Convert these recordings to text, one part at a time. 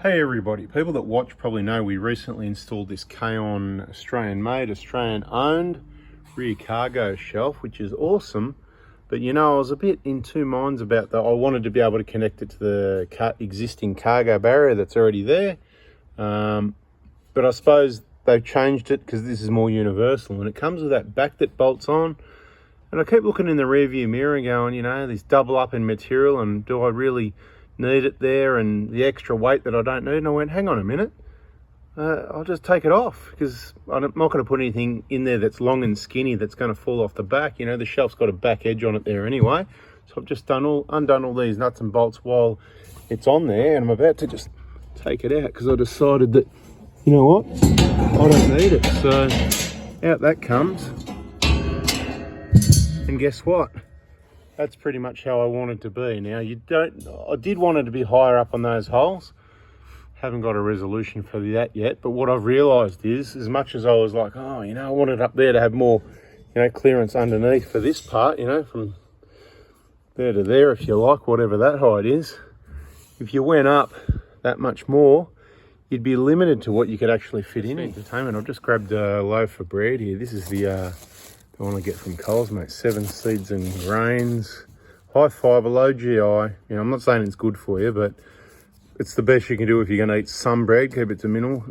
Hey everybody, people that watch probably know we recently installed this Kaon Australian made, Australian owned rear cargo shelf, which is awesome. But you know, I was a bit in two minds about that. I wanted to be able to connect it to the existing cargo barrier that's already there. But I suppose they've changed it because this is more universal and it comes with that back that bolts on. And I keep looking in the rear view mirror going, you know, this double up in material, and do I really need it there, and the extra weight that I don't need? And I went, hang on a minute, I'll just take it off, because I'm not going to put anything in there that's long and skinny that's going to fall off the back. You know, the shelf's got a back edge on it there anyway. So I've just undone all these nuts and bolts while it's on there, and I'm about to just take it out because I decided that, you know what, I don't need it. So out that comes. And guess what? That's pretty much how I want it to be. Now, I did want it to be higher up on those holes. Haven't got a resolution for that yet. But what I've realised is, as much as I was like, oh, you know, I want it up there to have more, you know, clearance underneath for this part, you know, from there to there, if you like, whatever that height is. If you went up that much more, you'd be limited to what you could actually fit in. Entertainment. I've just grabbed a loaf of bread here. This is the one I get from Coles, mate. 7 seeds and grains, high fibre, low GI. You know, I'm not saying it's good for you, but it's the best you can do if you're going to eat some bread. Keep it to minimal.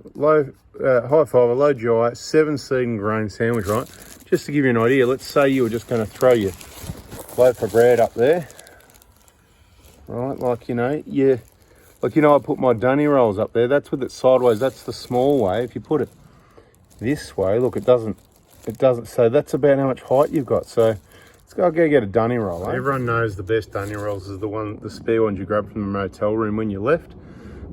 High fibre, low GI, 7 seed and grain sandwich, right? Just to give you an idea, let's say you were just going to throw your loaf of bread up there, right? Like, you know, I put my dunny rolls up there. That's with it sideways. That's the small way. If you put it this way, look, it doesn't, so that's about how much height you've got. So let's go get a dunny roll. Everyone knows the best dunny rolls is the spare ones you grab from the motel room when you left,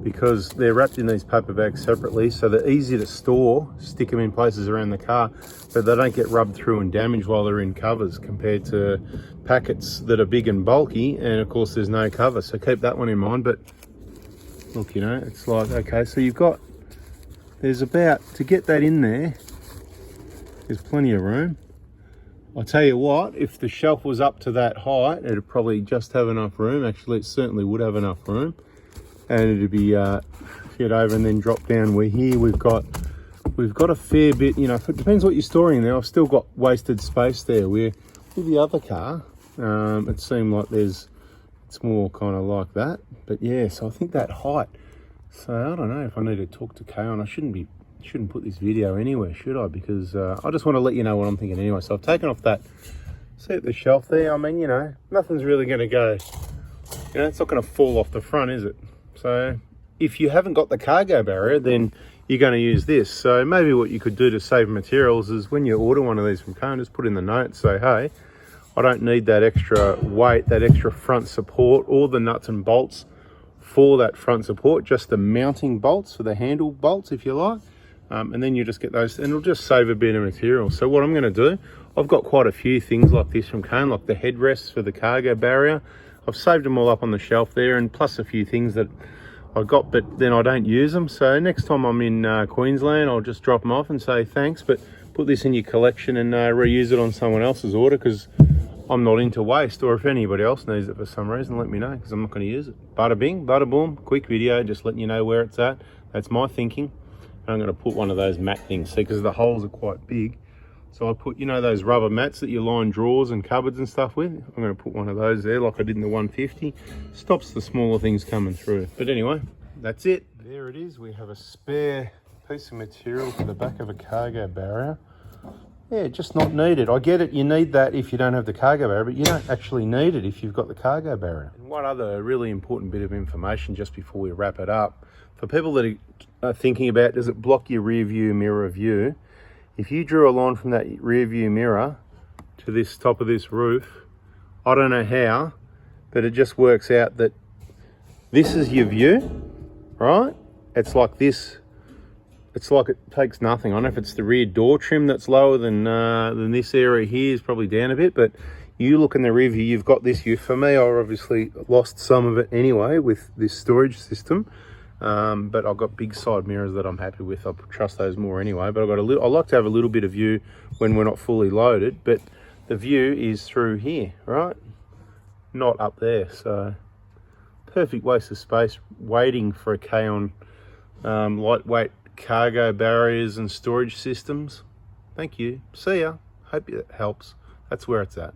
because they're wrapped in these paper bags separately, so they're easy to store, stick them in places around the car, but they don't get rubbed through and damaged while they're in covers, compared to packets that are big and bulky, and of course there's no cover. So keep that one in mind. But look, you know, it's like, okay, so there's about, to get that in there, there's plenty of room. I'll tell you what, if the shelf was up to that height, it'd probably just have enough room. Actually, it certainly would have enough room. And it'd be fit over and then drop down. We're here, we've got a fair bit, you know, it depends what you're storing there. I've still got wasted space there. With the other car, it seemed like it's more kind of like that. But yeah, so I think that height. So I don't know if I need to talk to Kaon. I shouldn't put this video anywhere, should I? Because I just want to let you know what I'm thinking anyway. So I've taken off that, see the shelf there. I mean, you know, nothing's really going to go, you know, it's not going to fall off the front, is it? So if you haven't got the cargo barrier, then you're going to use this. So maybe what you could do to save materials is, when you order one of these from Kaon, just put in the note, say, hey, I don't need that extra weight, that extra front support, or the nuts and bolts for that front support, just the mounting bolts for the handle bolts, if you like. And then you just get those, and it'll just save a bit of material. So what I'm going to do, I've got quite a few things like this from Kaon, like the headrests for the cargo barrier. I've saved them all up on the shelf there, and plus a few things that I got, but then I don't use them. So next time I'm in Queensland, I'll just drop them off and say thanks, but put this in your collection and reuse it on someone else's order, because I'm not into waste. Or if anybody else needs it for some reason, let me know, because I'm not going to use it. Bada bing, bada boom, quick video, just letting you know where it's at. That's my thinking. I'm going to put one of those mat things, see, because the holes are quite big. So I put, you know, those rubber mats that you line drawers and cupboards and stuff with. I'm going to put one of those there like I did in the 150. Stops the smaller things coming through. But anyway, that's it. There it is. We have a spare piece of material for the back of a cargo barrier. Yeah, just not needed. I get it, you need that if you don't have the cargo barrier, but you don't actually need it if you've got the cargo barrier. And one other really important bit of information just before we wrap it up. For people that are thinking about, does it block your rear view mirror view? If you drew a line from that rear view mirror to this top of this roof, I don't know how, but it just works out that this is your view, right? It's like this. It's like it takes nothing. I don't know if it's the rear door trim that's lower than this area here, is probably down a bit, but you look in the rear view, you've got this view. For me, I obviously lost some of it anyway with this storage system. But I've got big side mirrors that I'm happy with. I trust those more anyway. But I like to have a little bit of view when we're not fully loaded. But the view is through here, right? Not up there. So perfect waste of space waiting for a Kaon lightweight cargo barriers and storage systems. Thank you. See ya. Hope it helps. That's where it's at.